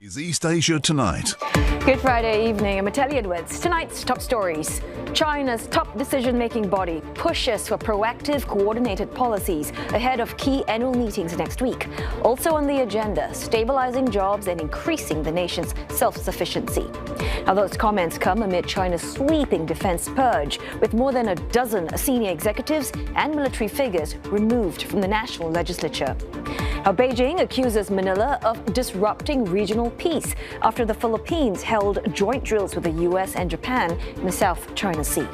Is East Asia Tonight. Good Friday evening. I'm Atelier with tonight's top stories. China's top decision-making body pushes for proactive, coordinated policies ahead of key annual meetings next week. Also on the agenda, stabilizing jobs and increasing the nation's self-sufficiency. Now, those comments come amid China's sweeping defense purge, with more than a dozen senior executives and military figures removed from the national legislature. Now, Beijing accuses Manila of disrupting regional peace after the Philippines held joint drills with the US and Japan in the South China Sea.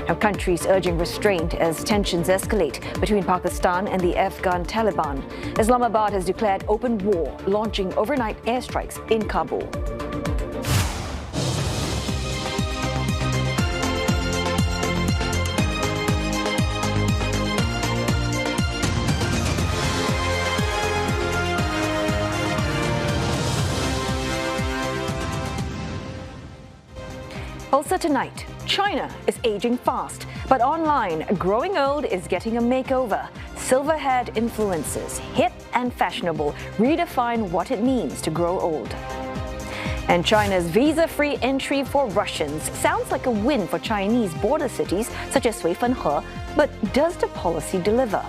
Now, countries urging restraint as tensions escalate between Pakistan and the Afghan Taliban. Islamabad has declared open war, launching overnight airstrikes in Kabul. Also tonight, China is aging fast, but online, growing old is getting a makeover. Silver-haired influencers, hip and fashionable, redefine what it means to grow old. And China's visa-free entry for Russians sounds like a win for Chinese border cities such as Suifenhe, but does the policy deliver?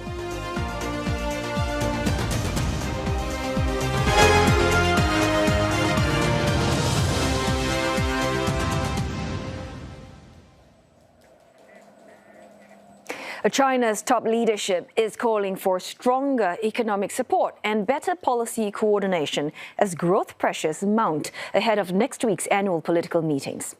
China's top leadership is calling for stronger economic support and better policy coordination as growth pressures mount ahead of next week's annual political meetings.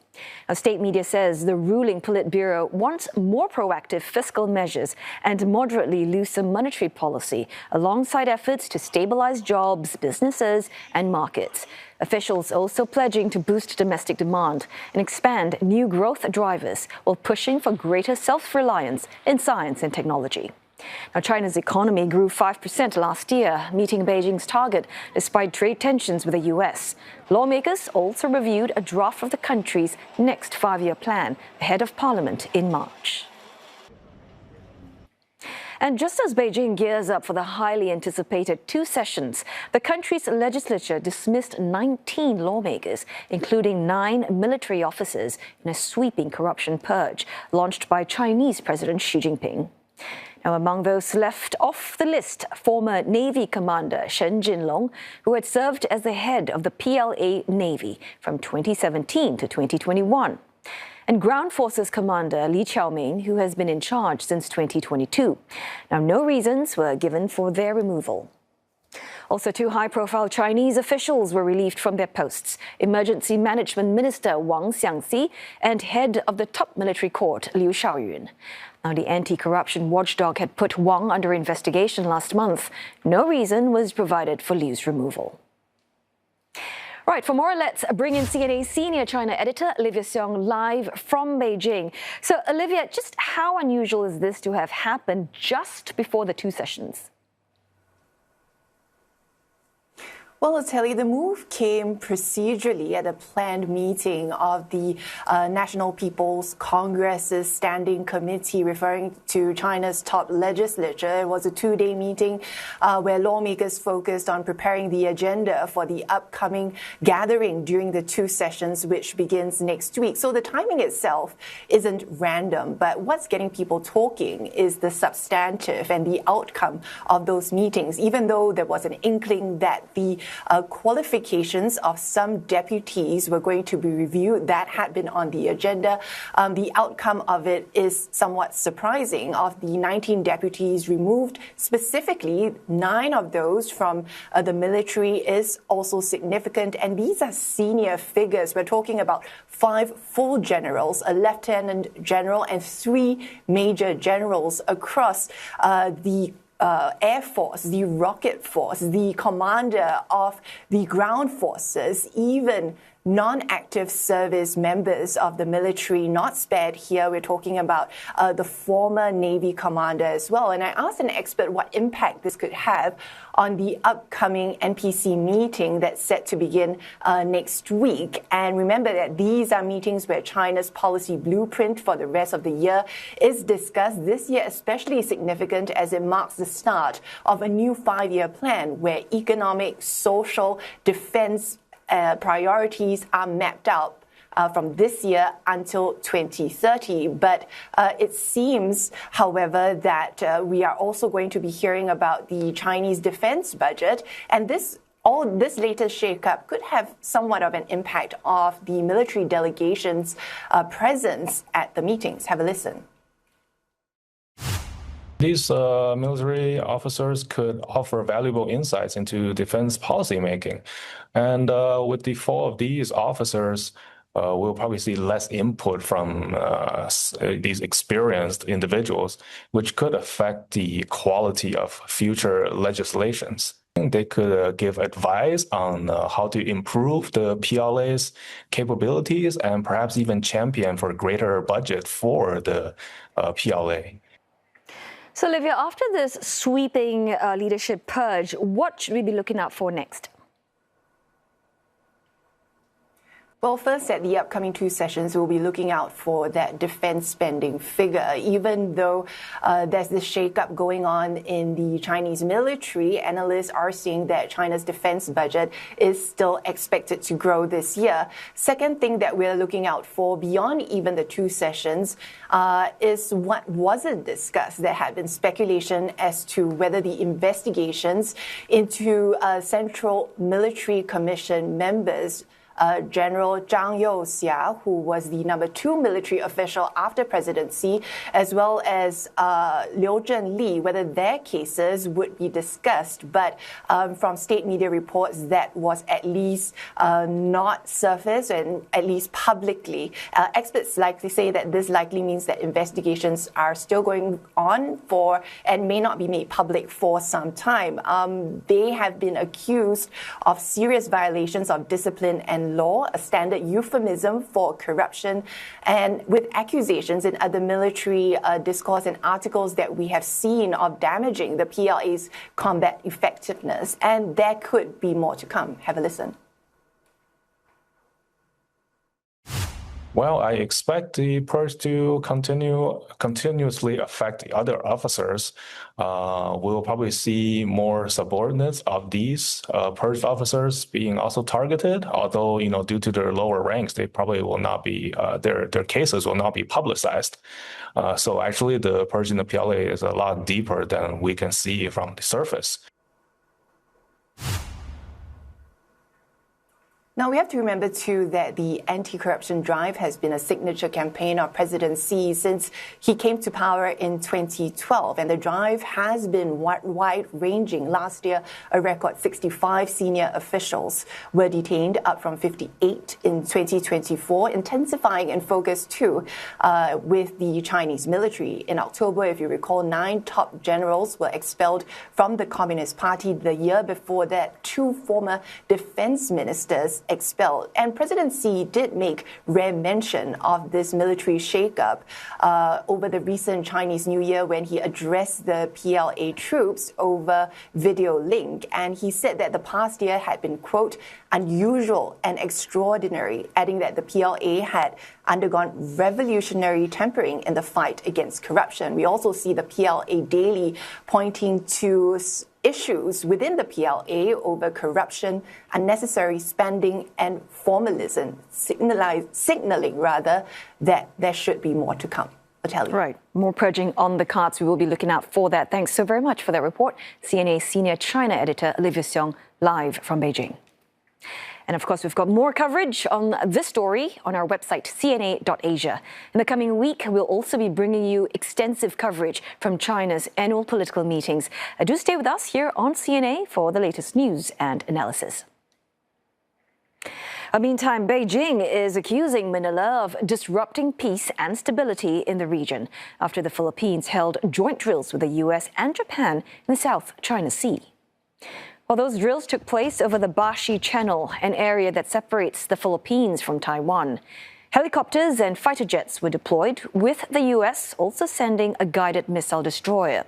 Now, state media says the ruling Politburo wants more proactive fiscal measures and moderately looser monetary policy alongside efforts to stabilize jobs, businesses and markets. Officials also pledging to boost domestic demand and expand new growth drivers while pushing for greater self-reliance in science and technology. Now, China's economy grew 5% last year, meeting Beijing's target despite trade tensions with the US. Lawmakers also reviewed a draft of the country's next five-year plan ahead of Parliament in March. And just as Beijing gears up for the highly anticipated two sessions, the country's legislature dismissed 19 lawmakers, including 9 military officers, in a sweeping corruption purge launched by Chinese President Xi Jinping. Now, among those left off the list, former Navy Commander Shen Jinlong, who had served as the head of the PLA Navy from 2017 to 2021. And Ground Forces Commander Li Qiaoming, who has been in charge since 2022. Now, no reasons were given for their removal. Also, 2 high-profile Chinese officials were relieved from their posts: Emergency Management Minister Wang Xiangxi and head of the top military court, Liu Shaoyun. Now, the anti-corruption watchdog had put Wang under investigation last month. No reason was provided for Liu's removal. Right, for more, let's bring in CNA senior China editor Olivia Seong live from Beijing. So, Olivia, just how unusual is this to have happened just before the two sessions? Well, I'll tell you, the move came procedurally at a planned meeting of the National People's Congress's Standing Committee, referring to China's top legislature. It was a 2-day meeting where lawmakers focused on preparing the agenda for the upcoming gathering during the two sessions, which begins next week. So the timing itself isn't random, but what's getting people talking is the substantive and the outcome of those meetings, even though there was an inkling that the qualifications of some deputies were going to be reviewed. That had been on the agenda. The outcome of it is somewhat surprising. Of the 19 deputies removed, specifically 9 of those from the military is also significant. And these are senior figures. We're talking about 5 full generals, a lieutenant general, and 3 major generals across the Air Force, the Rocket Force, the commander of the ground forces, even non-active service members of the military not spared here. We're talking about the former Navy commander as well. And I asked an expert what impact this could have on the upcoming NPC meeting that's set to begin next week. And remember that these are meetings where China's policy blueprint for the rest of the year is discussed. This year especially significant as it marks the start of a new 5-year plan where economic, social, defense, priorities are mapped out from this year until 2030. But it seems, however, that we are also going to be hearing about the Chinese defense budget. And this latest shakeup could have somewhat of an impact of the military delegation's presence at the meetings. Have a listen. These military officers could offer valuable insights into defense policymaking. And with the fall of these officers, we'll probably see less input from these experienced individuals, which could affect the quality of future legislations. They could give advice on how to improve the PLA's capabilities and perhaps even champion for greater budget for the PLA. So, Olivia, after this sweeping leadership purge, what should we be looking out for next? Well, first, at the upcoming two sessions, we'll be looking out for that defense spending figure. Even though there's this shakeup going on in the Chinese military, analysts are seeing that China's defense budget is still expected to grow this year. Second thing that we're looking out for beyond even the two sessions is what wasn't discussed. There had been speculation as to whether the investigations into Central Military Commission members, General Zhang Youxia, who was the number 2 military official after President Xi, as well as Liu Zhenli, whether their cases would be discussed. But from state media reports, that was at least not surfaced, and at least publicly. Experts likely say that this likely means that investigations are still going on for and may not be made public for some time. They have been accused of serious violations of discipline and law, a standard euphemism for corruption, and with accusations in other military discourse and articles that we have seen of damaging the PLA's combat effectiveness. And there could be more to come. Have a listen. Well, I expect the purge to continuously affect the other officers. We'll probably see more subordinates of these purged officers being also targeted. Although, due to their lower ranks, they probably will not be their cases will not be publicized. So actually, the purge in the PLA is a lot deeper than we can see from the surface. Now, we have to remember, too, that the anti-corruption drive has been a signature campaign of President Xi since he came to power in 2012. And the drive has been wide-ranging. Last year, a record 65 senior officials were detained, up from 58 in 2024, intensifying in focus, too, with the Chinese military. In October, if you recall, 9 top generals were expelled from the Communist Party. The year before that, 2 former defense ministers expelled. And President Xi did make rare mention of this military shakeup over the recent Chinese New Year when he addressed the PLA troops over video link. And he said that the past year had been, quote, unusual and extraordinary, adding that the PLA had undergone revolutionary tempering in the fight against corruption. We also see the PLA Daily pointing to issues within the PLA over corruption, unnecessary spending, and formalism, signaling that there should be more to come. Right. More purging on the cards. We will be looking out for that. Thanks so very much for that report. CNA senior China editor Olivia Seong, live from Beijing. And of course, we've got more coverage on this story on our website, cna.asia. In the coming week, we'll also be bringing you extensive coverage from China's annual political meetings. Do stay with us here on CNA for the latest news and analysis. Meantime, Beijing is accusing Manila of disrupting peace and stability in the region after the Philippines held joint drills with the U.S. and Japan in the South China Sea. Well, those drills took place over the Bashi Channel, an area that separates the Philippines from Taiwan. Helicopters and fighter jets were deployed, with the U.S. also sending a guided missile destroyer.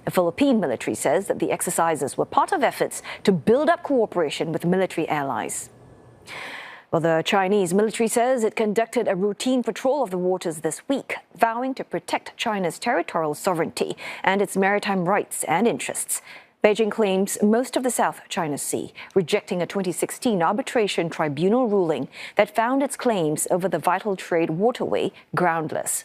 The Philippine military says that the exercises were part of efforts to build up cooperation with military allies. Well, the Chinese military says it conducted a routine patrol of the waters this week, vowing to protect China's territorial sovereignty and its maritime rights and interests. Beijing claims most of the South China Sea, rejecting a 2016 arbitration tribunal ruling that found its claims over the vital trade waterway groundless.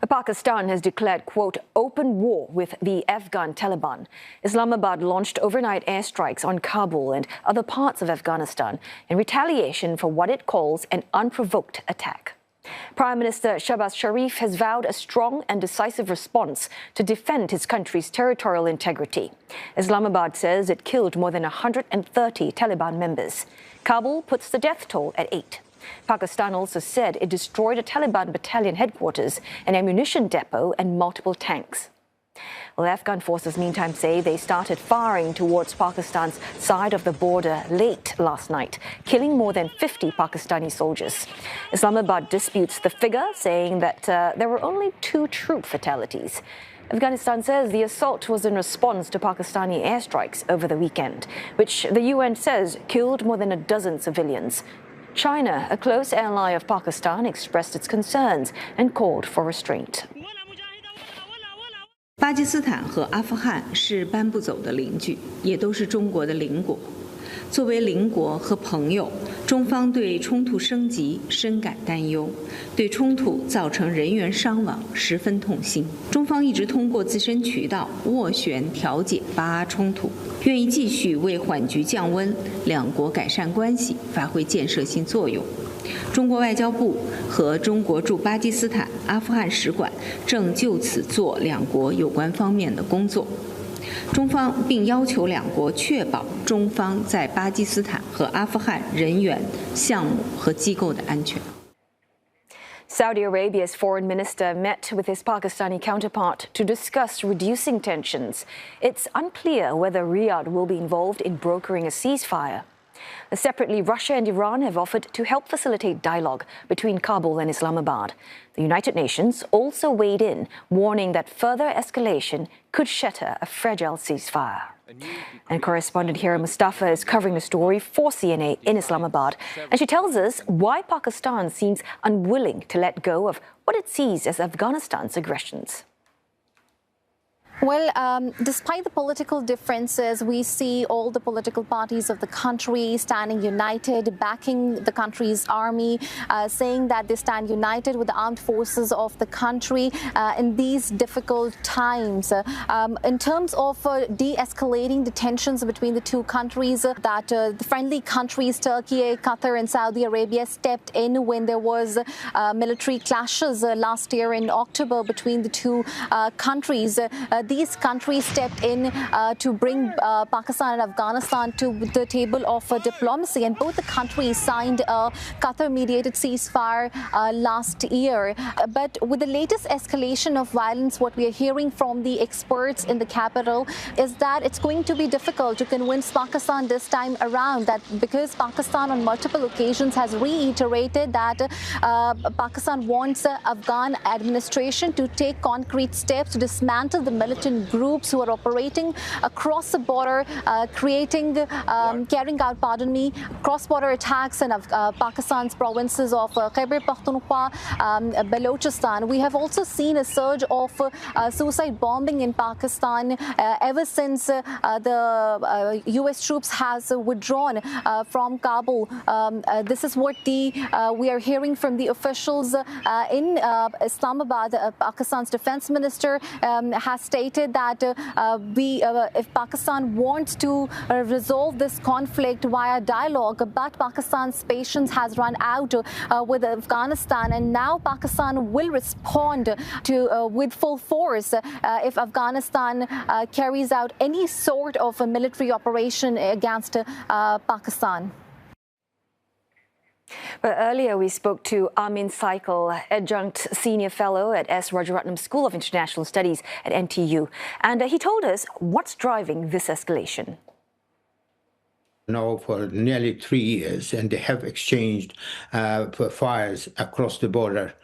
Pakistan has declared, quote, open war with the Afghan Taliban. Islamabad launched overnight airstrikes on Kabul and other parts of Afghanistan in retaliation for what it calls an unprovoked attack. Prime Minister Shahbaz Sharif has vowed a strong and decisive response to defend his country's territorial integrity. Islamabad says it killed more than 130 Taliban members. Kabul puts the death toll at 8. Pakistan also said it destroyed a Taliban battalion headquarters, an ammunition depot, and multiple tanks. Well, Afghan forces meantime say they started firing towards Pakistan's side of the border late last night, killing more than 50 Pakistani soldiers. Islamabad disputes the figure, saying that there were only 2 troop fatalities. Afghanistan says the assault was in response to Pakistani airstrikes over the weekend, which the UN says killed more than a dozen civilians. China, a close ally of Pakistan, expressed its concerns and called for restraint. 巴基斯坦和阿富汗是搬不走的邻居，也都是中国的邻国。作为邻国和朋友，中方对冲突升级深感担忧，对冲突造成人员伤亡十分痛心。中方一直通过自身渠道斡旋调解巴阿冲突，愿意继续为缓局降温、两国改善关系发挥建设性作用。中国外交部和中国驻巴基斯坦、阿富汗使馆正就此做两国有关方面的工作。中方并要求两国确保中方在巴基斯坦和阿富汗人员、项目和机构的安全。 Saudi Arabia's foreign minister met with his Pakistani counterpart to discuss reducing tensions. It's unclear whether Riyadh will be involved in brokering a ceasefire. Separately, Russia and Iran have offered to help facilitate dialogue between Kabul and Islamabad. The United Nations also weighed in, warning that further escalation could shatter a fragile ceasefire. And correspondent Hira Mustafa is covering the story for CNA in Islamabad, and she tells us why Pakistan seems unwilling to let go of what it sees as Afghanistan's aggressions. Well, despite the political differences, we see all the political parties of the country standing united, backing the country's army, saying that they stand united with the armed forces of the country in these difficult times. In terms of de-escalating the tensions between the two countries, that the friendly countries, Turkey, Qatar and Saudi Arabia, stepped in when there was military clashes last year in October between the two countries. These countries stepped in to bring Pakistan and Afghanistan to the table of diplomacy, and both the countries signed a Qatar-mediated ceasefire last year. But with the latest escalation of violence, what we are hearing from the experts in the capital is that it's going to be difficult to convince Pakistan this time around, that because Pakistan on multiple occasions has reiterated that Pakistan wants Afghan administration to take concrete steps to dismantle the militant groups who are operating across the border, carrying out, cross-border attacks in Pakistan's provinces of Khyber Pakhtunkhwa, Balochistan. We have also seen a surge of suicide bombing in Pakistan ever since the US troops has withdrawn from Kabul. This is what we are hearing from the officials in Islamabad. Pakistan's defense minister has stated that if Pakistan wants to resolve this conflict via dialogue, but Pakistan's patience has run out with Afghanistan, and now Pakistan will respond to with full force if Afghanistan carries out any sort of a military operation against Pakistan. But earlier we spoke to Amin Saikal, adjunct senior fellow at S. Rajaratnam School of International Studies at NTU, and he told us what's driving this escalation. Now for nearly 3 years, and they have exchanged fires across the border.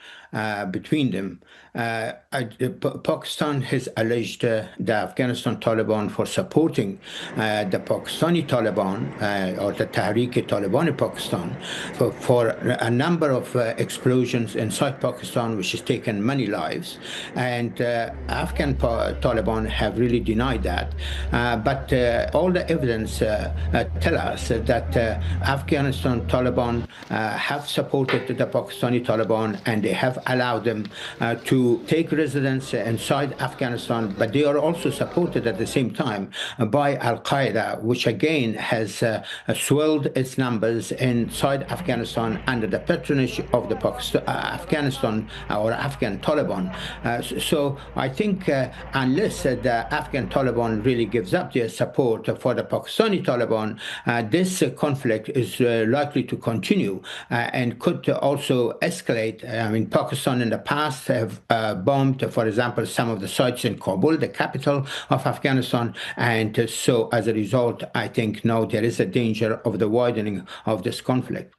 between them. Pakistan has alleged the Afghanistan Taliban for supporting the Pakistani Taliban or the Tehrik-e-Taliban Pakistan for a number of explosions inside Pakistan, which has taken many lives. And Afghan Taliban have really denied that. But all the evidence tell us that Afghanistan Taliban have supported the Pakistani Taliban, and they have allowed them to take residence inside Afghanistan, but they are also supported at the same time by Al-Qaeda, which again has swelled its numbers inside Afghanistan under the patronage of the Afghanistan or Afghan Taliban. So I think unless the Afghan Taliban really gives up their support for the Pakistani Taliban, this conflict is likely to continue and could also escalate. I mean, Pakistan in the past have bombed, for example, some of the sites in Kabul, the capital of Afghanistan. And so as a result, I think now there is a danger of the widening of this conflict.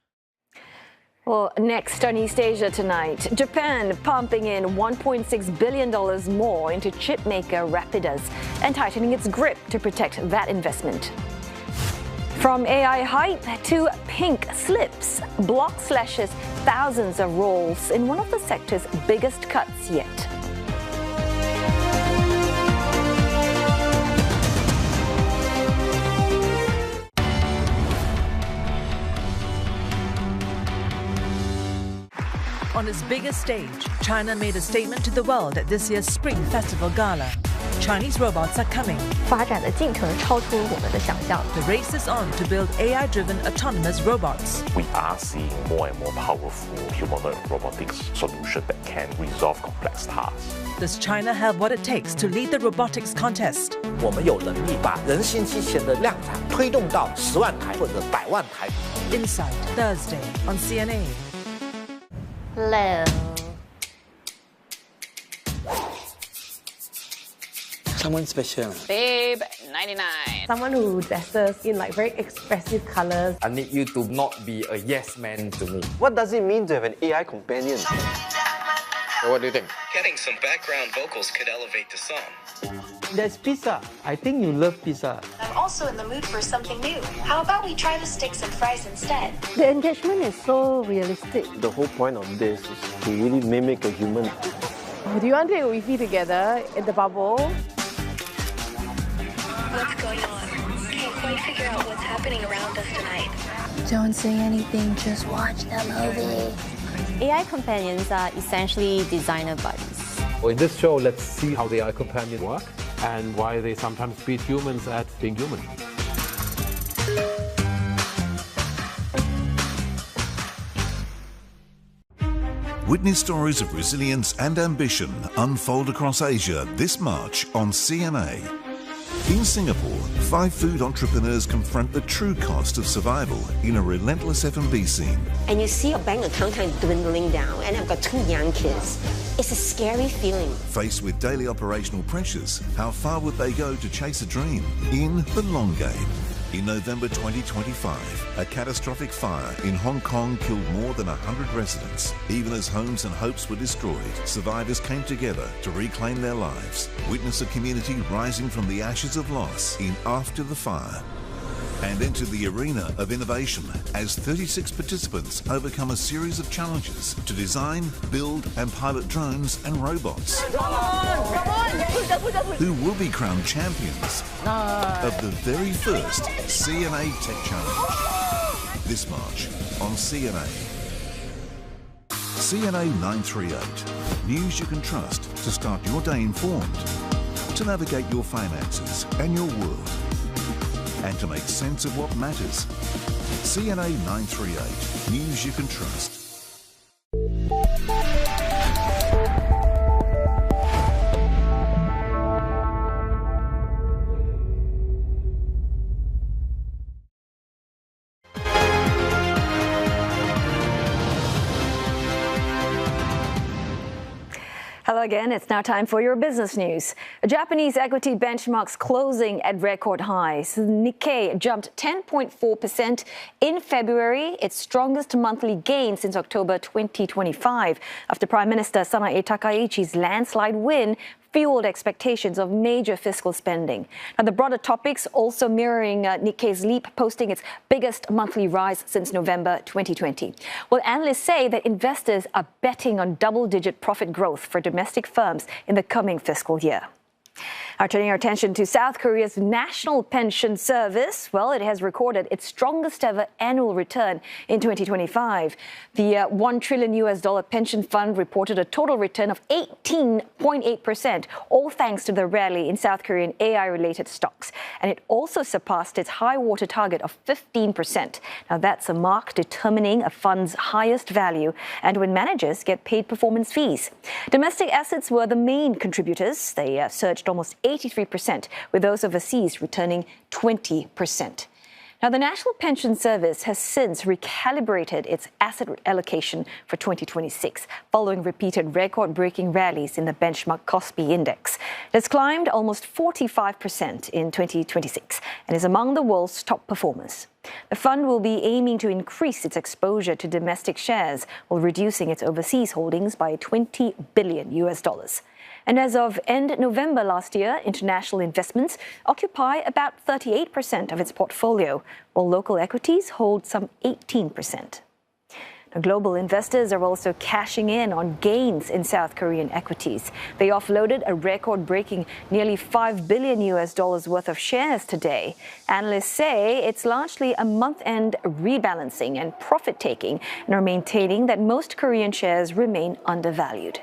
Well, next on East Asia tonight, Japan pumping in $1.6 billion more into chipmaker Rapidus and tightening its grip to protect that investment. From AI hype to pink slips, Block slashes thousands of roles in one of the sector's biggest cuts yet. On its biggest stage, China made a statement to the world at this year's Spring Festival Gala. Chinese robots are coming. 发展的进程超出我们的想象。 The race is on to build AI-driven autonomous robots. We are seeing more and more powerful humanoid robotics solutions that can resolve complex tasks. Does China have what it takes to lead the robotics contest? 我们有能力把人形机器人的量产推动到10万台或者100万台。 Inside Thursday on CNA. Hello. Someone special. Babe, 99. Someone who dresses in like very expressive colors. I need you to not be a yes man to me. What does it mean to have an AI companion? What do you think? Getting some background vocals could elevate the song. There's pizza. I think you love pizza. I'm also in the mood for something new. How about we try the steaks and fries instead? The engagement is so realistic. The whole point of this is to really mimic a human. Oh, do you want to take a Wi-Fi together in the bubble? What's going on? Can't quite figure out what's happening around us tonight. Don't say anything, just watch the movie. AI companions are essentially designer buddies. Well, in this show, let's see how the AI companions work and why they sometimes beat humans at being human. Witness stories of resilience and ambition unfold across Asia this March on CNA. In Singapore, 5 food entrepreneurs confront the true cost of survival in a relentless F&B scene. And you see your bank account kind of dwindling down, and I've got 2 young kids. It's a scary feeling. Faced with daily operational pressures, how far would they go to chase a dream in the long game? In November 2025, a catastrophic fire in Hong Kong killed more than 100 residents. Even as homes and hopes were destroyed, survivors came together to reclaim their lives. Witness a community rising from the ashes of loss in After the Fire. And enter the arena of innovation as 36 participants overcome a series of challenges to design, build and pilot drones and robots. Come on! Who will be crowned champions of the very first CNA Tech Challenge. This March on CNA. CNA 938. News you can trust to start your day informed, to navigate your finances and your world, and to make sense of what matters. CNA 938. News you can trust. Hello again. It's now time for your business news. Japanese equity benchmarks closing at record highs. Nikkei jumped 10.4% in February, its strongest monthly gain since October 2025, after Prime Minister Sanae Takaichi's landslide win fueled expectations of major fiscal spending. Now, the broader topics also mirroring Nikkei's leap, posting its biggest monthly rise since November 2020. Well, analysts say that investors are betting on double-digit profit growth for domestic firms in the coming fiscal year. Now, turning our attention to South Korea's National Pension Service. Well, it has recorded its strongest ever annual return in 2025. The $1 trillion pension fund reported a total return of 18.8%, all thanks to the rally in South Korean AI-related stocks. And it also surpassed its high-water target of 15%. Now, that's a mark determining a fund's highest value and when managers get paid performance fees. Domestic assets were the main contributors. They surged almost 83%, with those overseas returning 20%. Now, the National Pension Service has since recalibrated its asset allocation for 2026, following repeated record-breaking rallies in the benchmark Kospi index. It has climbed almost 45% in 2026 and is among the world's top performers. The fund will be aiming to increase its exposure to domestic shares while reducing its overseas holdings by $20 billion. And as of end November last year, international investments occupy about 38% of its portfolio, while local equities hold some 18%. Now, global investors are also cashing in on gains in South Korean equities. They offloaded a record-breaking nearly $5 billion worth of shares today. Analysts say it's largely a month-end rebalancing and profit-taking, and are maintaining that most Korean shares remain undervalued.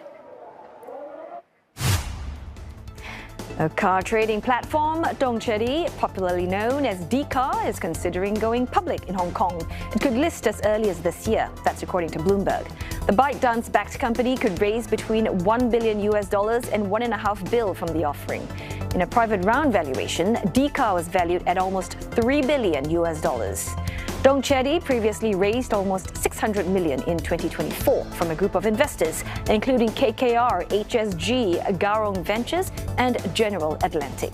A car trading platform, Dongcheri, popularly known as D-Car, is considering going public in Hong Kong. It could list as early as this year. That's according to Bloomberg. The ByteDance-backed company could raise between $1 billion and $1.5 billion from the offering. In a private round valuation, D-Car was valued at almost $3 billion. Dongcheri previously raised almost $600 million in 2024 from a group of investors, including KKR, HSG, Garong Ventures, and General Atlantic.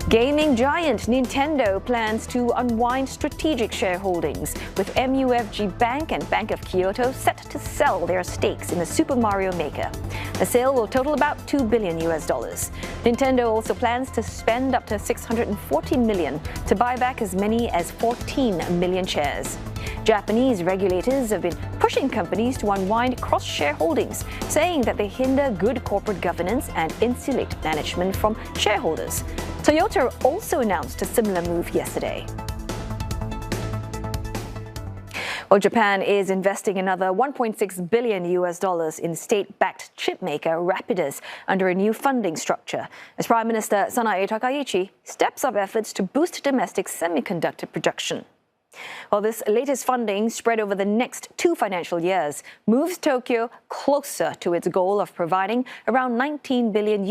Gaming giant Nintendo plans to unwind strategic shareholdings, with MUFG Bank and Bank of Kyoto set to sell their stakes in the Super Mario Maker. The sale will total about $2 billion. Nintendo also plans to spend up to $640 million to buy back as many as 14 million shares. Japanese regulators have been pushing companies to unwind cross-shareholdings, saying that they hinder good corporate governance and insulate management from shareholders. Toyota also announced a similar move yesterday. Well, Japan is investing another $1.6 billion in state-backed chipmaker Rapidus under a new funding structure, as Prime Minister Sanae Takaichi steps up efforts to boost domestic semiconductor production. Well, this latest funding, spread over the next 2 financial years, moves Tokyo closer to its goal of providing around $19 billion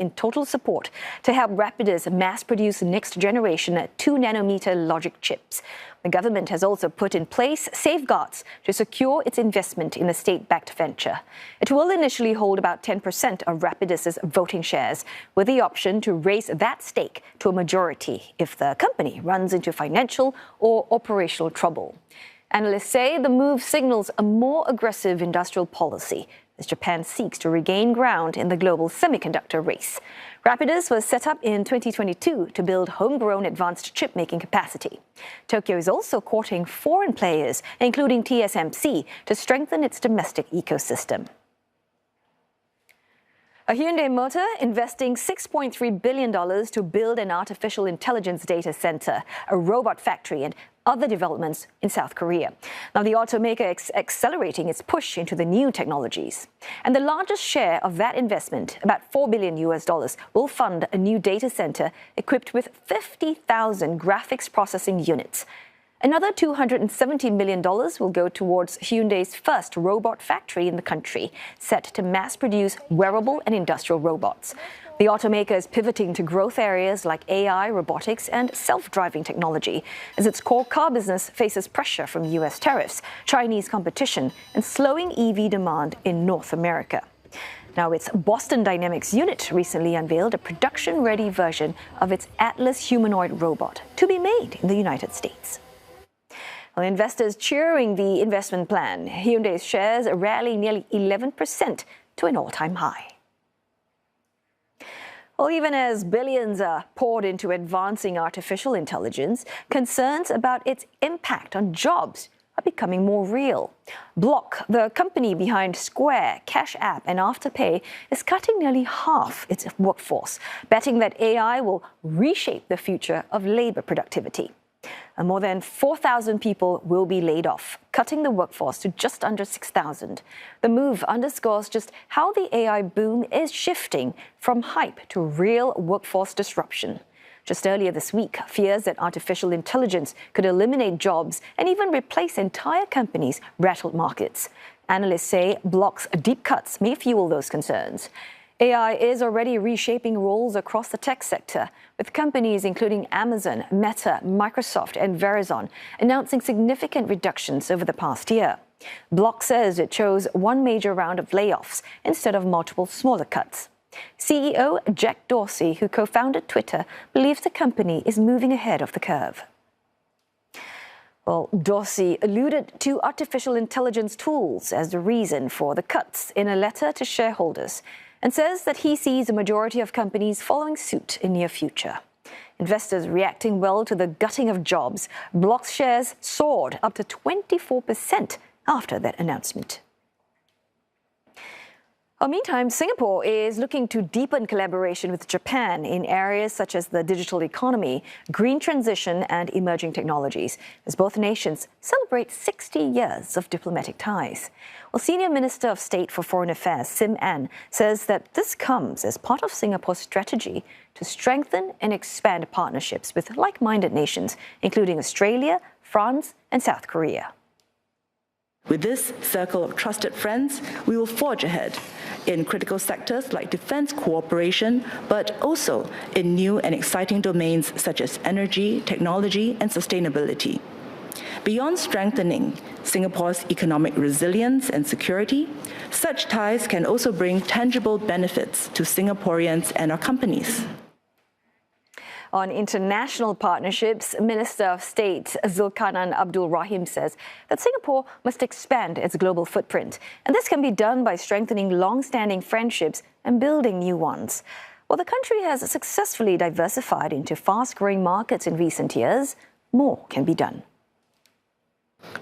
in total support to help Rapidus mass-produce next-generation 2-nanometer logic chips. The government has also put in place safeguards to secure its investment in the state-backed venture. It will initially hold about 10% of Rapidus's voting shares, with the option to raise that stake to a majority if the company runs into financial or operational trouble. Analysts say the move signals a more aggressive industrial policy as Japan seeks to regain ground in the global semiconductor race. Rapidus was set up in 2022 to build homegrown advanced chip-making capacity. Tokyo is also courting foreign players, including TSMC, to strengthen its domestic ecosystem. A Hyundai Motor investing $6.3 billion to build an artificial intelligence data center, a robot factory, and other developments in South Korea. Now, the automaker is accelerating its push into the new technologies. And the largest share of that investment, about $4 billion, will fund a new data center equipped with 50,000 graphics processing units. Another $270 million will go towards Hyundai's first robot factory in the country, set to mass-produce wearable and industrial robots. The automaker is pivoting to growth areas like AI, robotics, and self-driving technology, as its core car business faces pressure from U.S. tariffs, Chinese competition, and slowing EV demand in North America. Now, its Boston Dynamics unit recently unveiled a production-ready version of its Atlas humanoid robot to be made in the United States. Well, investors cheering the investment plan. Hyundai's shares rally nearly 11% to an all-time high. Well, even as billions are poured into advancing artificial intelligence, concerns about its impact on jobs are becoming more real. Block, the company behind Square, Cash App, and Afterpay, is cutting nearly half its workforce, betting that AI will reshape the future of labor productivity. And more than 4,000 people will be laid off, cutting the workforce to just under 6,000. The move underscores just how the AI boom is shifting from hype to real workforce disruption. Just earlier this week, fears that artificial intelligence could eliminate jobs and even replace entire companies rattled markets. Analysts say Block's deep cuts may fuel those concerns. AI is already reshaping roles across the tech sector, with companies including Amazon, Meta, Microsoft, and Verizon announcing significant reductions over the past year. Block says it chose one major round of layoffs instead of multiple smaller cuts. CEO Jack Dorsey, who co-founded Twitter, believes the company is moving ahead of the curve. Well, Dorsey alluded to artificial intelligence tools as the reason for the cuts in a letter to shareholders, and says that he sees a majority of companies following suit in near future. Investors reacting well to the gutting of jobs. Block's shares soared up to 24% after that announcement. Meantime, Singapore is looking to deepen collaboration with Japan in areas such as the digital economy, green transition, and emerging technologies, as both nations celebrate 60 years of diplomatic ties. Well, Senior Minister of State for Foreign Affairs, Sim Ann, says that this comes as part of Singapore's strategy to strengthen and expand partnerships with like-minded nations, including Australia, France, and South Korea. With this circle of trusted friends, we will forge ahead in critical sectors like defense cooperation, but also in new and exciting domains such as energy, technology, and sustainability. Beyond strengthening Singapore's economic resilience and security, such ties can also bring tangible benefits to Singaporeans and our companies. On international partnerships, Minister of State Zulkarnain Abdul Rahim says that Singapore must expand its global footprint, and this can be done by strengthening long-standing friendships and building new ones. While the country has successfully diversified into fast-growing markets in recent years, more can be done.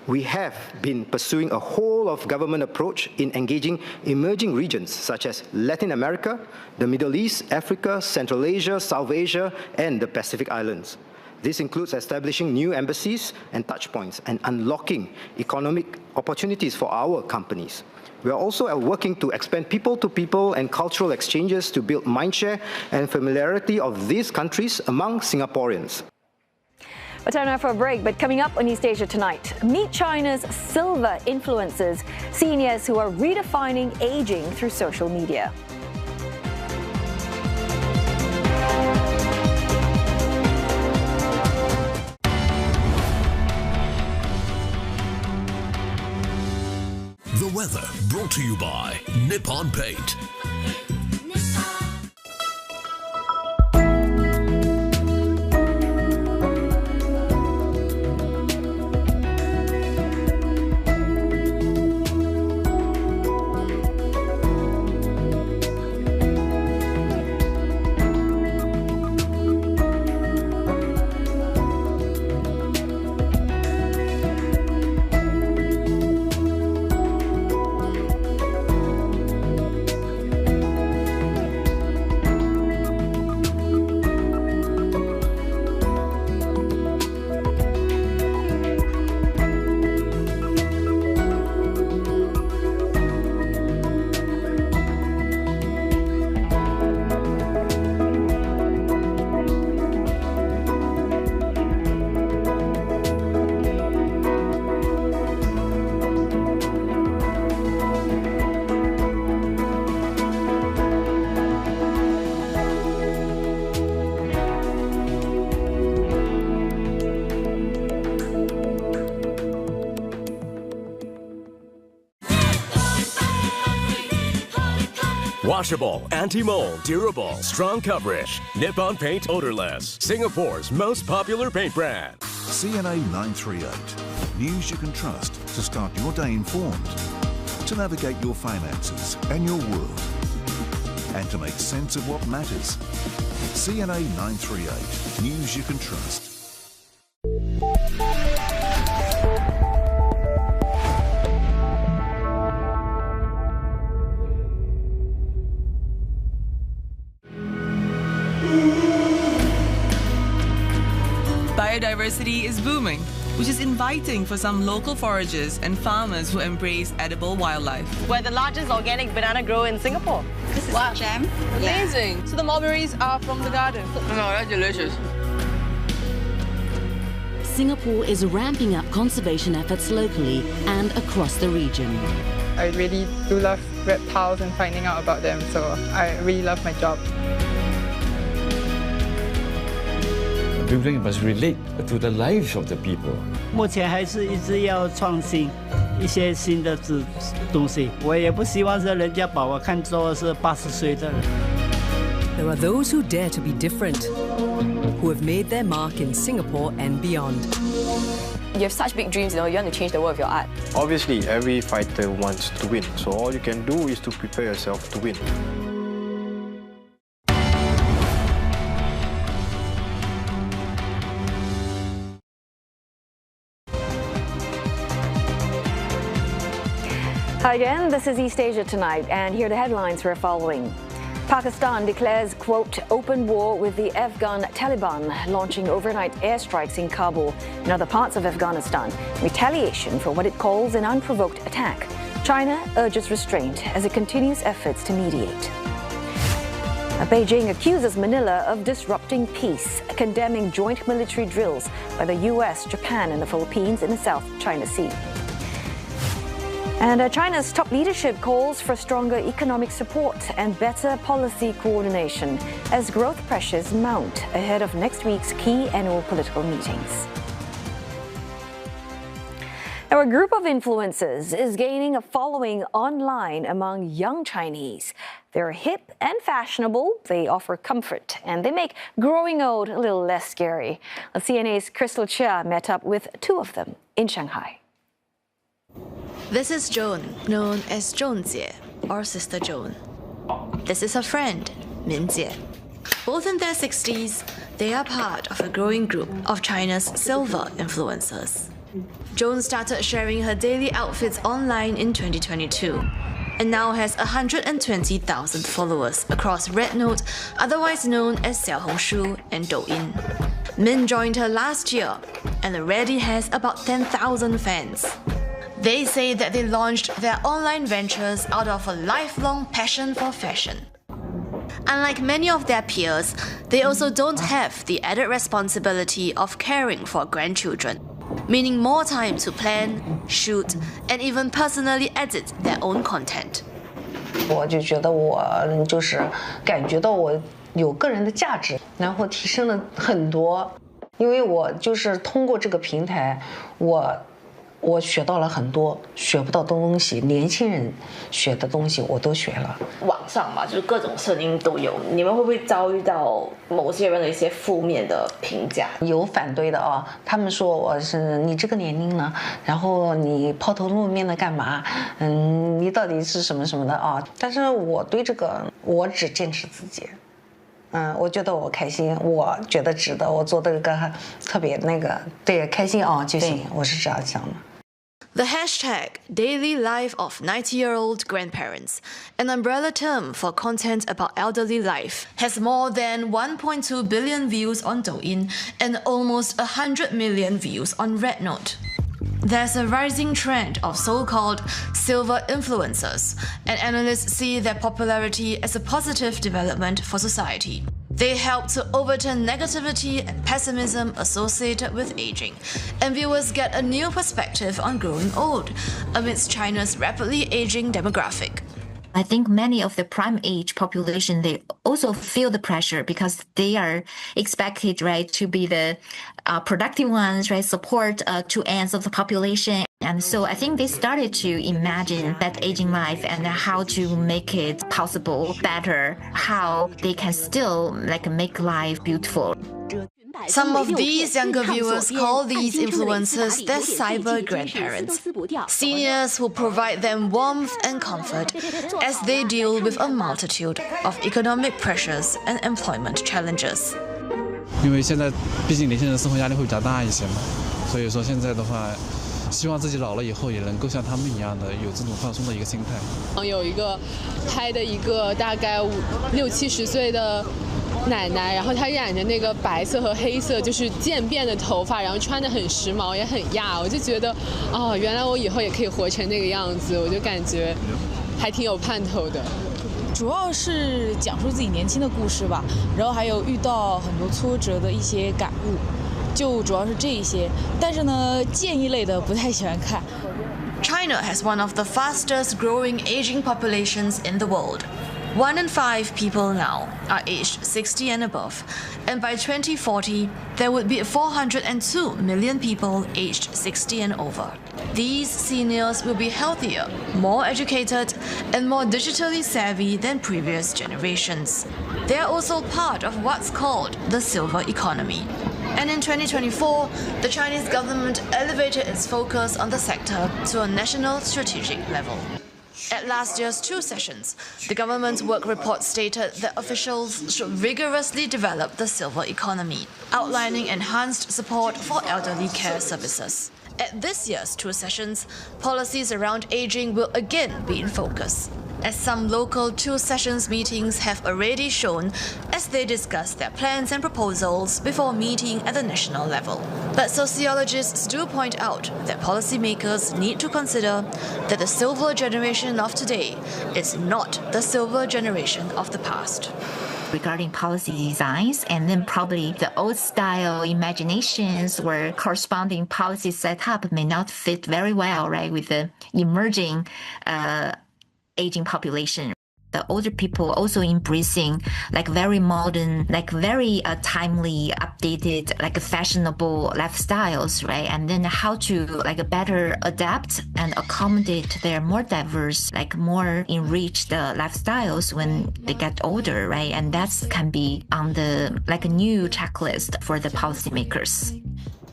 We have been pursuing a whole-of-government approach in engaging emerging regions such as Latin America, the Middle East, Africa, Central Asia, South Asia, and the Pacific Islands. This includes establishing new embassies and touchpoints and unlocking economic opportunities for our companies. We are also working to expand people-to-people and cultural exchanges to build mindshare and familiarity of these countries among Singaporeans. Time now for a break, but coming up on East Asia tonight, meet China's silver influencers, seniors who are redefining aging through social media. The weather brought to you by Nippon Paint. Washable, anti-mold, durable, strong coverage. Nippon Paint Odorless, Singapore's most popular paint brand. CNA 938. News you can trust to start your day informed, to navigate your finances and your world, and to make sense of what matters. CNA 938. News you can trust. Biodiversity is booming, which is inviting for some local foragers and farmers who embrace edible wildlife. We're the largest organic banana grower in Singapore. This is a gem. Amazing. So the mulberries are from the garden. No, that's delicious. Singapore is ramping up conservation efforts locally and across the region. I really do love reptiles and finding out about them, so I really love my job. Building must relate to the lives of the people. 目前还是一直要创新一些新的东西。我也不希望是人家把我看作是80岁的人。There are those who dare to be different, who have made their mark in Singapore and beyond. You have such big dreams, you want to change the world with your art. Obviously, every fighter wants to win, so all you can do is to prepare yourself to win. Hi again, this is East Asia Tonight, and here are the headlines we're following. Pakistan declares, quote, open war with the Afghan Taliban, launching overnight airstrikes in Kabul and other parts of Afghanistan, retaliation for what it calls an unprovoked attack. China urges restraint as it continues efforts to mediate. Beijing accuses Manila of disrupting peace, condemning joint military drills by the US, Japan and the Philippines in the South China Sea. And China's top leadership calls for stronger economic support and better policy coordination as growth pressures mount ahead of next week's key annual political meetings. Now, a group of influencers is gaining a following online among young Chinese. They're hip and fashionable, they offer comfort, and they make growing old a little less scary. CNA's Crystal Chia met up with two of them in Shanghai. This is Joan, known as Joan Jie, or Sister Joan. This is her friend, Min Jie. Both in their 60s, they are part of a growing group of China's silver influencers. Joan started sharing her daily outfits online in 2022 and now has 120,000 followers across Red Note, otherwise known as Xiaohongshu and Douyin. Min joined her last year and already has about 10,000 fans. They say that they launched their online ventures out of a lifelong passion for fashion. Unlike many of their peers, they also don't have the added responsibility of caring for grandchildren, meaning more time to plan, shoot, and even personally edit their own content. 我就觉得我就是感觉到我有个人的价值，然后提升了很多，因为我就是通过这个平台，我学到了很多学不到的东西，年轻人学的东西我都学了。网上嘛，就是各种声音都有，你们会不会遭遇到某些人的一些负面的评价？有反对的啊，他们说我是你这个年龄呢，然后你抛头露面的干嘛？你到底是什么什么的啊？但是我对这个，我只坚持自己。我觉得我开心，我觉得值得，我做这个特别那个，对，开心啊就行，我是这样想的。The hashtag Daily Life of 90-year-old Grandparents, an umbrella term for content about elderly life, has more than 1.2 billion views on Douyin and almost 100 million views on Red Note. There's a rising trend of so-called silver influencers, and analysts see their popularity as a positive development for society. They help to overturn negativity and pessimism associated with aging, and viewers get a new perspective on growing old amidst China's rapidly aging demographic. I think many of the prime age population, they also feel the pressure because they are expected, right, to be the productive ones, right, support two ends of the population. And so I think they started to imagine that aging life and how to make it possible, better, how they can still make life beautiful. Some of these younger viewers call these influencers their cyber grandparents, seniors who provide them warmth and comfort as they deal with a multitude of economic pressures and employment challenges. 因为现在毕竟年轻人的生活压力会比较大一些嘛，所以说现在的话，希望自己老了以后也能够像他们一样的有这种放松的一个心态。有一个拍的一个大概60、70岁的奶奶，然后她染着那个白色和黑色就是渐变的头发，然后穿得很时髦也很亚，我就觉得哦，原来我以后也可以活成那个样子，我就感觉还挺有盼头的。主要是讲述自己年轻的故事吧，然后还有遇到很多挫折的一些感悟，就主要是这一些。但是呢，建议类的不太喜欢看。China has one of the fastest growing aging populations in the world. 1 in 5 people now are aged 60 and above, and by 2040, there would be 402 million people aged 60 and over. These seniors will be healthier, more educated, and more digitally savvy than previous generations. They are also part of what's called the silver economy. And in 2024, the Chinese government elevated its focus on the sector to a national strategic level. At last year's 2 sessions, the government's work report stated that officials should vigorously develop the silver economy, outlining enhanced support for elderly care services. At this year's 2 sessions, policies around aging will again be in focus, as some local 2 sessions meetings have already shown as they discuss their plans and proposals before meeting at the national level. But sociologists do point out that policymakers need to consider that the silver generation of today is not the silver generation of the past. Regarding policy designs, and then probably the old style imaginations or corresponding policy setup may not fit very well, right, with the emerging aging population. The older people also embracing very modern, very timely, updated, fashionable lifestyles, right? And then how to better adapt and accommodate their more diverse, more enriched lifestyles when they get older, right? And that can be on the a new checklist for the policymakers.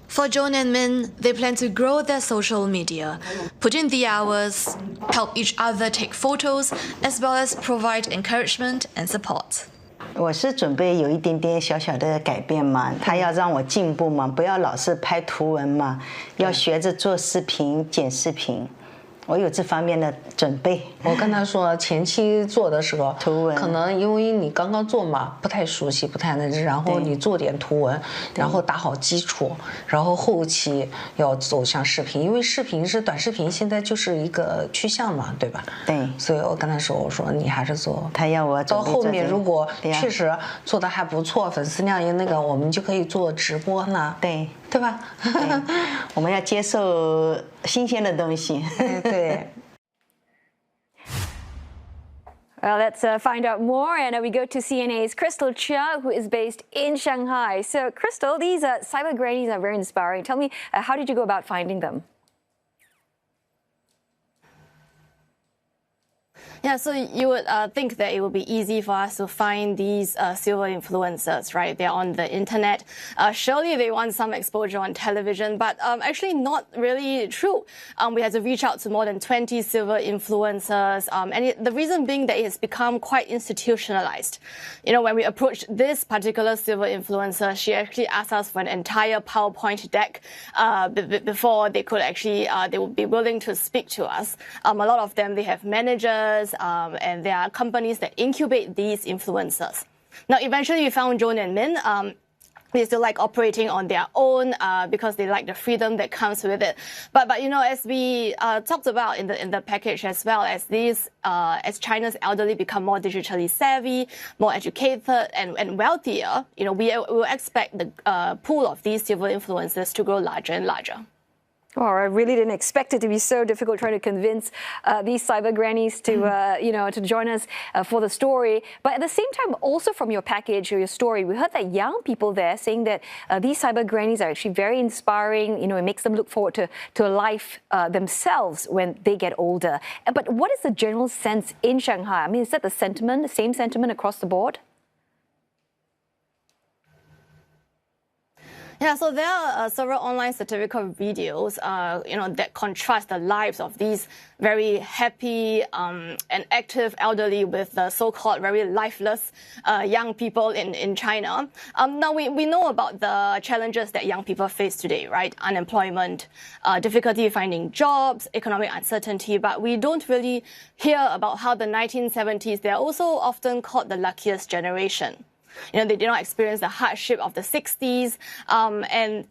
For Joan and Min, they plan to grow their social media, put in the hours, help each other take photos, as well as provide encouragement and support. 我是准备有一点点小小的改变嘛，他要让我进步嘛，不要老是拍图文嘛，要学着做视频、剪视频。我有这方面的准备。我跟他说，前期做的时候，图文可能因为你刚刚做嘛，不太熟悉，不太然后你做点图文，然后打好基础，然后后期要走向视频，因为视频是短视频，现在就是一个趋向嘛，对吧？对。所以我跟他说，我说你还是做。他要我到后面如果确实做的还不错，粉丝量也我们就可以做直播呢。对。对吧？我们要接受新鲜的东西。对。Well, let's find out more, and we go to CNA's Crystal Chia, who is based in Shanghai. So, Crystal, these cyber grannies are very inspiring. Tell me, how did you go about finding them? Yeah, so you would think that it would be easy for us to find these silver influencers, right? They're on the internet. Surely they want some exposure on television, but actually not really true. We had to reach out to more than 20 silver influencers, and the reason being that it has become quite institutionalized. You know, when we approached this particular silver influencer, she actually asked us for an entire PowerPoint deck before they could actually, they would be willing to speak to us. A lot of them, they have managers, and there are companies that incubate these influencers. Now, eventually we found Joan and Min. They still like operating on their own because they like the freedom that comes with it. But you know, as we talked about in the package, as well as these, as China's elderly become more digitally savvy, more educated, and wealthier, you know, we will expect the pool of these silver influencers to grow larger and larger. Oh, I really didn't expect it to be so difficult trying to convince these cyber grannies to, to join us for the story. But at the same time, also from your package or your story, we heard that young people there saying that these cyber grannies are actually very inspiring. It makes them look forward to a life themselves when they get older. But what is the general sense in Shanghai? I mean, is that the same sentiment across the board? Yeah, so there are several online satirical videos, that contrast the lives of these very happy and active elderly with the so-called very lifeless young people in China. Now, we know about the challenges that young people face today, right? Unemployment, difficulty finding jobs, economic uncertainty, but we don't really hear about how the 1970s, they're also often called the luckiest generation. They did not experience the hardship of the 60s, and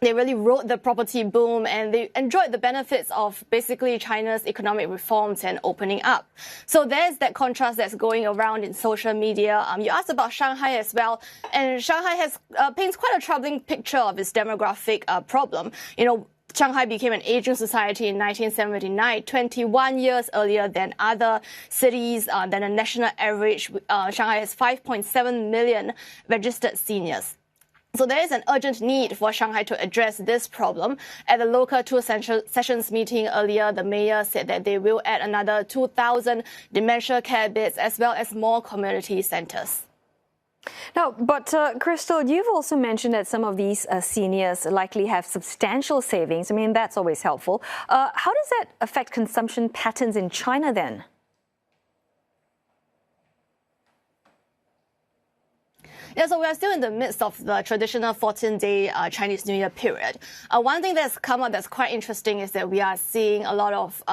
they really rode the property boom, and they enjoyed the benefits of basically China's economic reforms and opening up. So there's that contrast that's going around in social media. You asked about Shanghai as well, and Shanghai paints quite a troubling picture of its demographic problem. Shanghai became an aging society in 1979, 21 years earlier than other cities, than the national average. Shanghai has 5.7 million registered seniors. So there is an urgent need for Shanghai to address this problem. At the local two sessions meeting earlier, the mayor said that they will add another 2,000 dementia care beds as well as more community centers. Now, but Crystal, you've also mentioned that some of these seniors likely have substantial savings. I mean, that's always helpful. How does that affect consumption patterns in China then? Yeah, so we are still in the midst of the traditional 14-day Chinese New Year period. One thing that's come up that's quite interesting is that we are seeing a lot of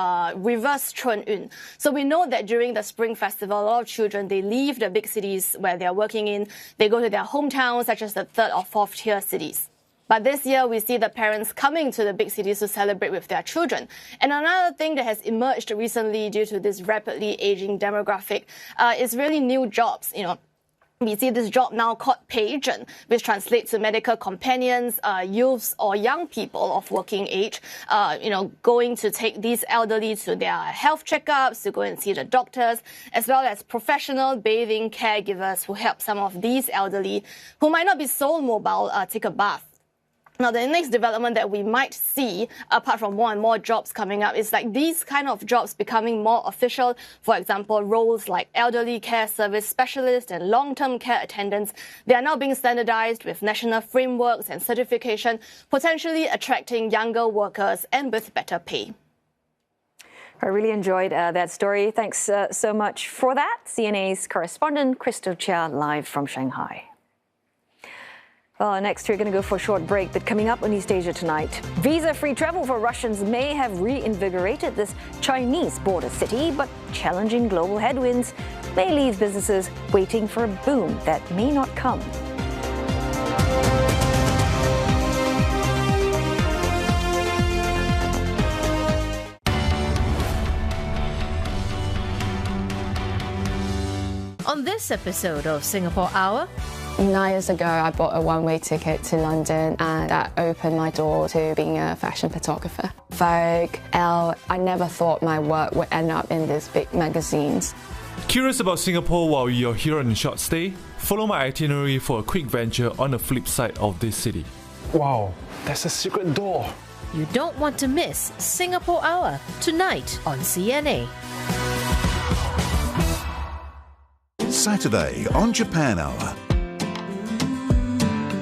reverse chun-yun. So we know that during the Spring Festival, a lot of children, they leave the big cities where they are working in. They go to their hometowns, such as the third or fourth tier cities. But this year, we see the parents coming to the big cities to celebrate with their children. And another thing that has emerged recently due to this rapidly aging demographic is really new jobs, We see this job now called page, which translates to medical companions, youths or young people of working age, going to take these elderly to their health checkups, to go and see the doctors, as well as professional bathing caregivers who help some of these elderly who might not be so mobile take a bath. Now, the next development that we might see, apart from more and more jobs coming up, is like these kind of jobs becoming more official. For example, roles like elderly care service specialists and long-term care attendants, they are now being standardized with national frameworks and certification, potentially attracting younger workers and with better pay. I really enjoyed that story. Thanks so much for that. CNA's correspondent Crystal Chia live from Shanghai. Well, next we're going to go for a short break, but coming up on East Asia tonight, visa-free travel for Russians may have reinvigorated this Chinese border city, but challenging global headwinds may leave businesses waiting for a boom that may not come. On this episode of Singapore Hour, 9 years ago, I bought a one-way ticket to London, and that opened my door to being a fashion photographer. Vogue, Elle, I never thought my work would end up in these big magazines. Curious about Singapore while you're here on a short stay? Follow my itinerary for a quick venture on the flip side of this city. Wow, that's a secret door. You don't want to miss Singapore Hour tonight on CNA. Saturday on Japan Hour.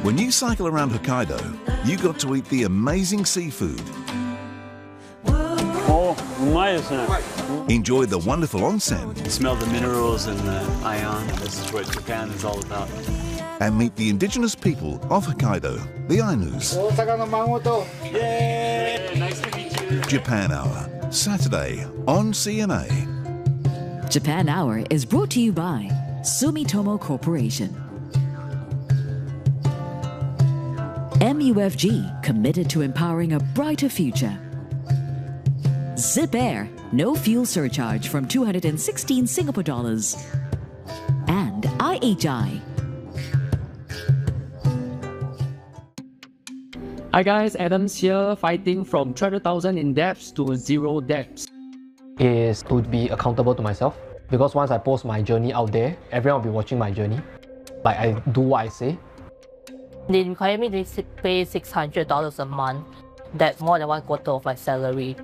When you cycle around Hokkaido, you got to eat the amazing seafood. Enjoy the wonderful onsen. Smell the minerals and the ion. This is what Japan is all about. And meet the indigenous people of Hokkaido, the Ainus. Yay! Nice to meet you. Japan Hour, Saturday on CNA. Japan Hour is brought to you by Sumitomo Corporation. MUFG, committed to empowering a brighter future. Zip Air, no fuel surcharge from 216 Singapore dollars. And IHI. Hi guys, Adam's here, fighting from 300,000 in debts to 0 debts. Is to be accountable to myself, because once I post my journey out there, everyone will be watching my journey. Like I do what I say. They require me to pay $600 a month. That's more than 1/4 of my salary.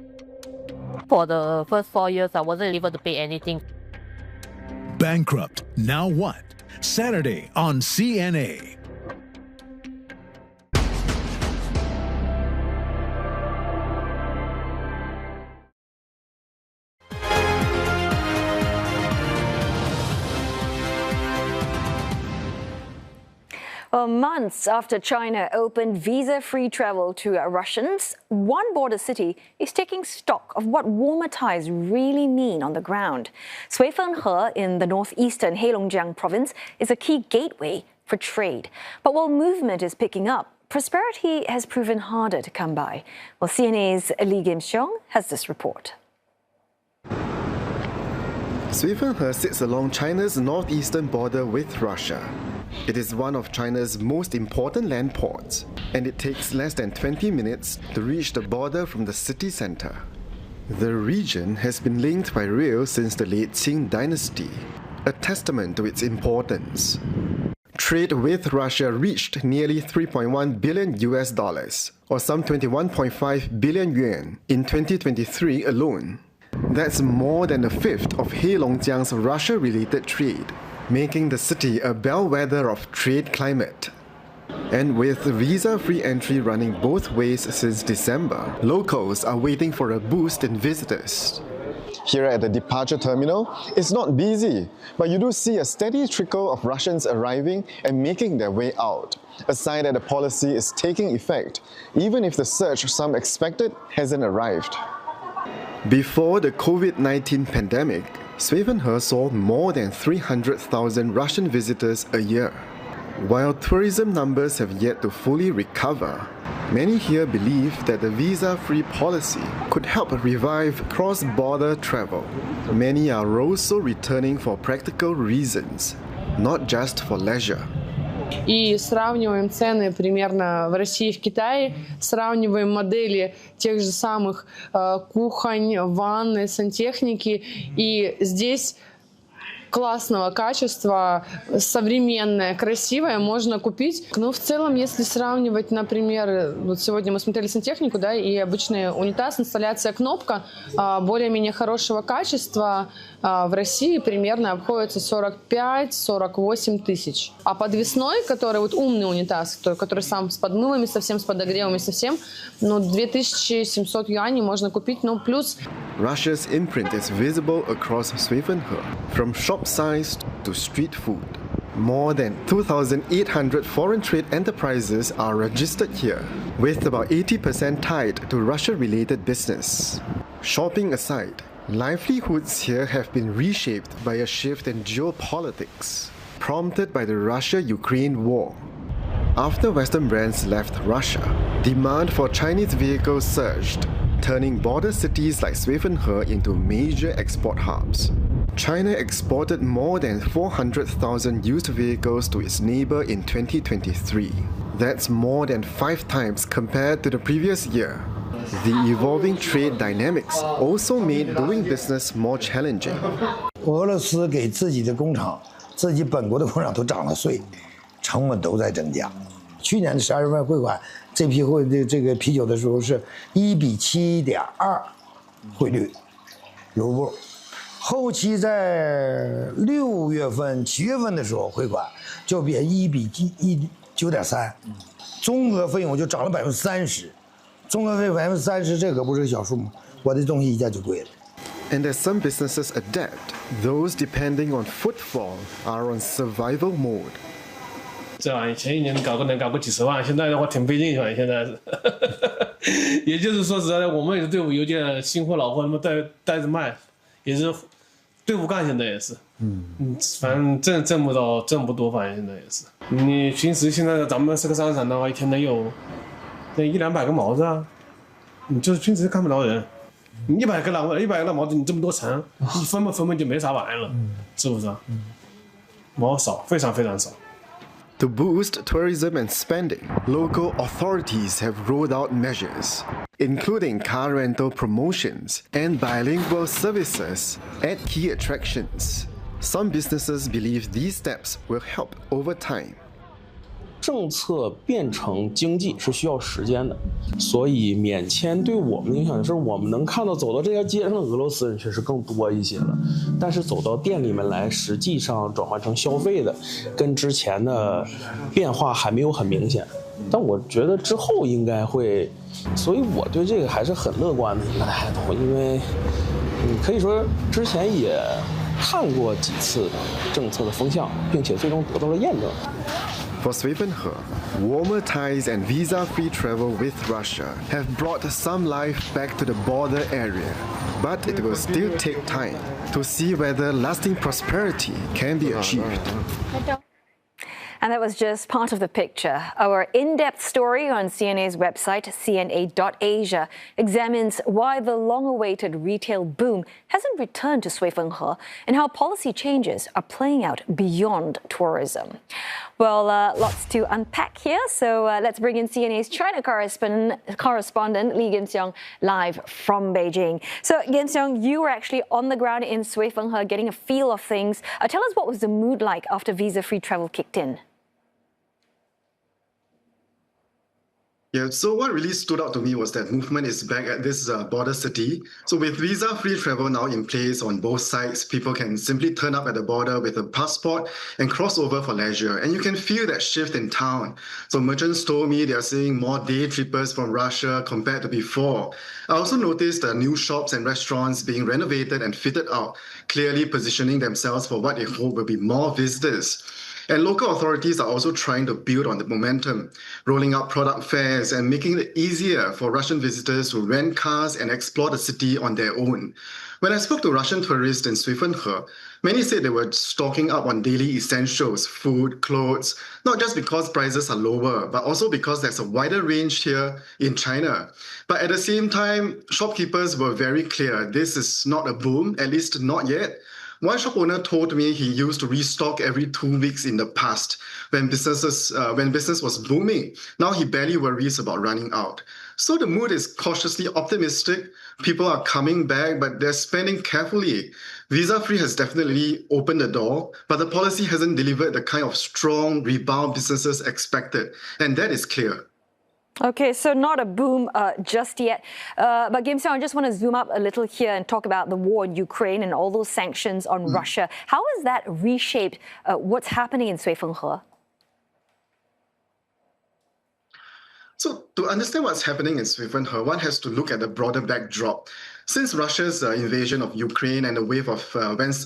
For the first 4 years, I wasn't able to pay anything. Bankrupt, now what? Saturday on CNA. Well, months after China opened visa-free travel to Russians, one border city is taking stock of what warmer ties really mean on the ground. Suifenhe in the northeastern Heilongjiang province is a key gateway for trade. But while movement is picking up, prosperity has proven harder to come by. Well, CNA's Lee Kim-seong has this report. Suifenhe sits along China's northeastern border with Russia. It is one of China's most important land ports, and it takes less than 20 minutes to reach the border from the city center. The region has been linked by rail since the late Qing dynasty, a testament to its importance. Trade with Russia reached nearly $3.1 billion, or some 21.5 billion yuan, in 2023 alone. That's more than a fifth of Heilongjiang's Russia-related trade, making the city a bellwether of trade climate. And with visa-free entry running both ways since December, locals are waiting for a boost in visitors. Here at the departure terminal, it's not busy, but you do see a steady trickle of Russians arriving and making their way out, a sign that the policy is taking effect, even if the surge some expected hasn't arrived. Before the COVID-19 pandemic, Suifenhe saw more than 300,000 Russian visitors a year. While tourism numbers have yet to fully recover, many here believe that the visa-free policy could help revive cross-border travel. Many are also returning for practical reasons, not just for leisure. И сравниваем цены примерно в России и в Китае, сравниваем модели тех же самых кухонь, ванны, сантехники, и здесь классного качества, современное, красивое можно купить. Но в целом, если сравнивать, например, вот сегодня мы смотрели сантехнику, да, и обычный унитаз, инсталляция кнопка более-менее хорошего качества в России примерно обходится 45-48 тысяч. А подвесной, который вот умный унитаз, который сам с подмывами, совсем с подогревами, совсем, ну, 2700 юаней можно купить, ну, плюс... Russia's imprint is visible across Suifenhe, from shop size to street food. More than 2,800 foreign trade enterprises are registered here, with about 80% tied to Russia-related business. Shopping aside, livelihoods here have been reshaped by a shift in geopolitics, prompted by the Russia-Ukraine war. After Western brands left Russia, demand for Chinese vehicles surged, turning border cities like Suifenhe into major export hubs. China exported more than 400,000 used vehicles to its neighbor in 2023. That's more than 5 times compared to the previous year. The evolving trade dynamics also made doing business more challenging. 俄罗斯给自己的工厂、自己本国的工厂都涨了税，成本都在增加。去年的12月份汇款，这批这个啤酒的时候是1比7.2汇率，卢布。后期在6月份、7月份的时候汇款就变1比9.3，综合费用就涨了30%。综合费30%，这可不是小数目，我的东西一下就贵了。And as some businesses adapt, those depending on footfall are on survival mode. 这玩意前一年搞个几十万，现在的话挺费劲的，现在是。也就是说实在的，我们也是队伍有点新货老货，他妈带着卖，也是队伍干，现在也是。反正挣不多，反正现在也是。你平时现在咱们这个商场的话，一天能有那100-200个毛子啊，你就是平时看不着人。你100个烂毛子，你这么多层，你分就没啥玩意了，是不是？毛少，非常非常少。To boost tourism and spending, local authorities have rolled out measures, including car rental promotions and bilingual services at key attractions. Some businesses believe these steps will help over time. 政策变成经济是需要时间的，所以免签对我们的影响就是我们能看到走到这条街上的俄罗斯人确实更多一些了，但是走到店里面来，实际上转换成消费的，跟之前的变化还没有很明显。但我觉得之后应该会，所以我对这个还是很乐观的一个态度，因为可以说之前也看过几次政策的风向，并且最终得到了验证。 For Swifenhe, warmer ties and visa-free travel with Russia have brought some life back to the border area. But it will still take time to see whether lasting prosperity can be achieved. And that was just part of the picture. Our in-depth story on CNA's website, cna.asia, examines why the long-awaited retail boom hasn't returned to Swifenhe and how policy changes are playing out beyond tourism. Well, lots to unpack here, so let's bring in CNA's China correspondent Li Gim-seong live from Beijing. So, Gim-seong, you were actually on the ground in Swifenhe getting a feel of things. Tell us what was the mood like after visa-free travel kicked in? Yeah, so what really stood out to me was that movement is back at this border city. So with visa-free travel now in place on both sides, people can simply turn up at the border with a passport and cross over for leisure. And you can feel that shift in town. So merchants told me they are seeing more day trippers from Russia compared to before. I also noticed new shops and restaurants being renovated and fitted out, clearly positioning themselves for what they hope will be more visitors. And local authorities are also trying to build on the momentum, rolling out product fairs and making it easier for Russian visitors to rent cars and explore the city on their own. When I spoke to Russian tourists in Swifenhe, many said they were stocking up on daily essentials, food, clothes, not just because prices are lower, but also because there's a wider range here in China. But at the same time, shopkeepers were very clear this is not a boom, at least not yet. One shop owner told me he used to restock every 2 weeks in the past when business was booming. Now he barely worries about running out. So the mood is cautiously optimistic. People are coming back, but they're spending carefully. Visa-free has definitely opened the door, but the policy hasn't delivered the kind of strong rebound businesses expected, and that is clear. Okay, so not a boom just yet. But Gim-seong, I just want to zoom up a little here and talk about the war in Ukraine and all those sanctions on Russia. How has that reshaped what's happening in Swifenhe? So to understand what's happening in Swifenhe, one has to look at the broader backdrop. Since Russia's invasion of Ukraine and the wave of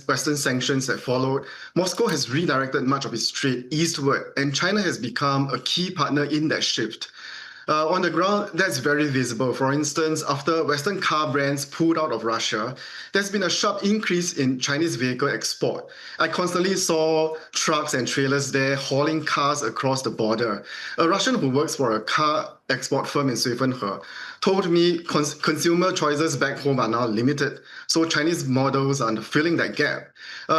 Western sanctions that followed, Moscow has redirected much of its trade eastward, and China has become a key partner in that shift. On the ground, that's very visible. For instance, after Western car brands pulled out of Russia, there's been a sharp increase in Chinese vehicle export. I constantly saw trucks and trailers there hauling cars across the border. A Russian who works for a car export firm in Swifenhe told me consumer choices back home are now limited, so Chinese models are filling that gap.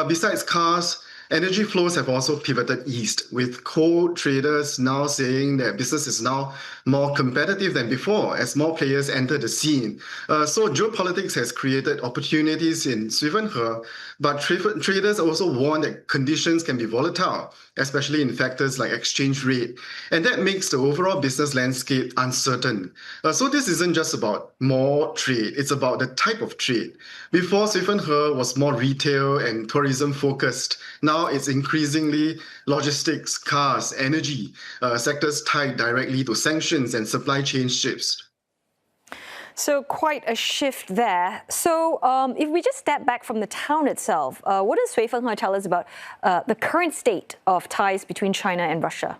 Besides cars, energy flows have also pivoted east, with coal traders now saying that business is now more competitive than before as more players enter the scene. So geopolitics has created opportunities in Swifenhe, but traders also warn that conditions can be volatile, especially in factors like exchange rate. And that makes the overall business landscape uncertain. So this isn't just about more trade, it's about the type of trade. Before, Swifenhe was more retail and tourism focused. Now it's increasingly logistics, cars, energy, sectors tied directly to sanctions and supply chain shifts. So quite a shift there. So if we just step back from the town itself, what does Swifenhe tell us about the current state of ties between China and Russia?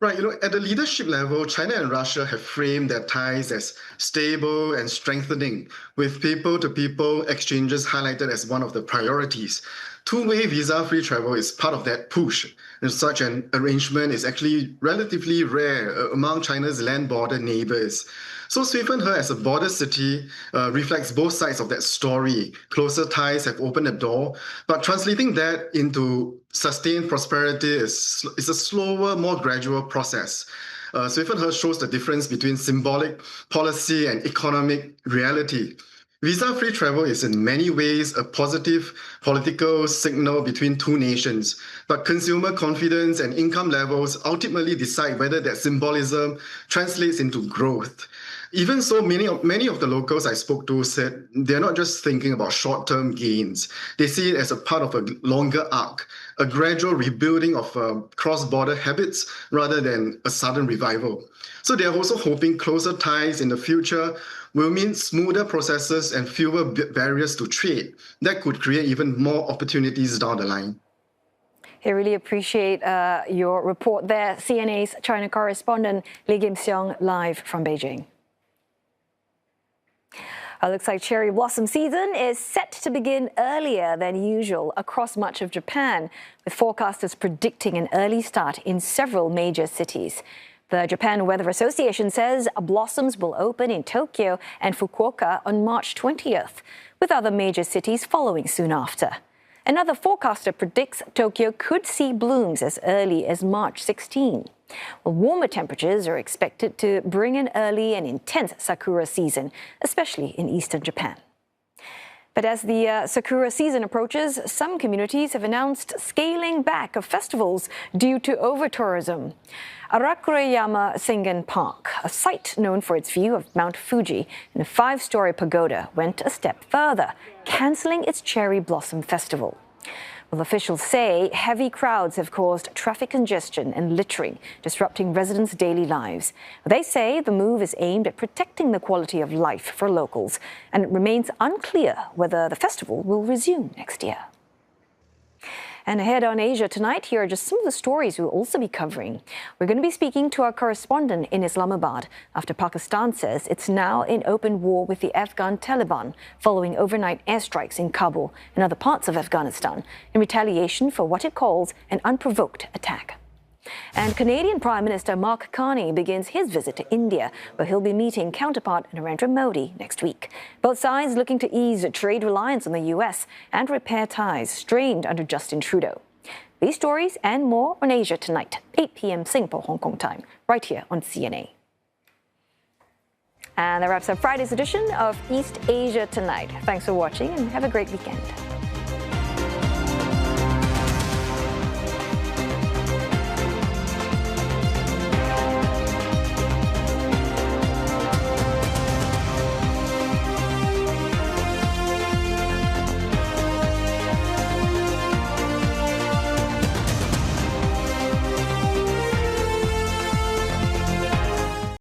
Right, at the leadership level, China and Russia have framed their ties as stable and strengthening, with people-to-people exchanges highlighted as one of the priorities. Two-way visa-free travel is part of that push. And such an arrangement is actually relatively rare among China's land border neighbors. So Swifenhe as a border city reflects both sides of that story. Closer ties have opened the door, but translating that into sustained prosperity is a slower, more gradual process. Swifenhe shows the difference between symbolic policy and economic reality. Visa-free travel is in many ways a positive political signal between two nations, but consumer confidence and income levels ultimately decide whether that symbolism translates into growth. Even so, many of the locals I spoke to said they're not just thinking about short-term gains. They see it as a part of a longer arc, a gradual rebuilding of cross-border habits rather than a sudden revival. So they're also hoping closer ties in the future will mean smoother processes and fewer barriers to trade. That could create even more opportunities down the line. I really appreciate your report there. CNA's China correspondent Li Kim-seong live from Beijing. Looks like cherry blossom season is set to begin earlier than usual across much of Japan, with forecasters predicting an early start in several major cities. The Japan Weather Association says blossoms will open in Tokyo and Fukuoka on March 20th, with other major cities following soon after. Another forecaster predicts Tokyo could see blooms as early as March 16. Well, warmer temperatures are expected to bring an early and intense sakura season, especially in eastern Japan. But as the sakura season approaches, some communities have announced scaling back of festivals due to over-tourism. Arakureyama Sengen Park, a site known for its view of Mount Fuji and a 5-story pagoda, went a step further, cancelling its cherry blossom festival. Well, officials say heavy crowds have caused traffic congestion and littering, disrupting residents' daily lives. They say the move is aimed at protecting the quality of life for locals, and it remains unclear whether the festival will resume next year. And ahead on Asia Tonight, here are just some of the stories we'll also be covering. We're going to be speaking to our correspondent in Islamabad after Pakistan says it's now in open war with the Afghan Taliban following overnight airstrikes in Kabul and other parts of Afghanistan in retaliation for what it calls an unprovoked attack. And Canadian Prime Minister Mark Carney begins his visit to India, where he'll be meeting counterpart Narendra Modi next week. Both sides looking to ease trade reliance on the US and repair ties strained under Justin Trudeau. These stories and more on Asia Tonight, 8 p.m. Singapore, Hong Kong time, right here on CNA. And that wraps up Friday's edition of East Asia Tonight. Thanks for watching and have a great weekend.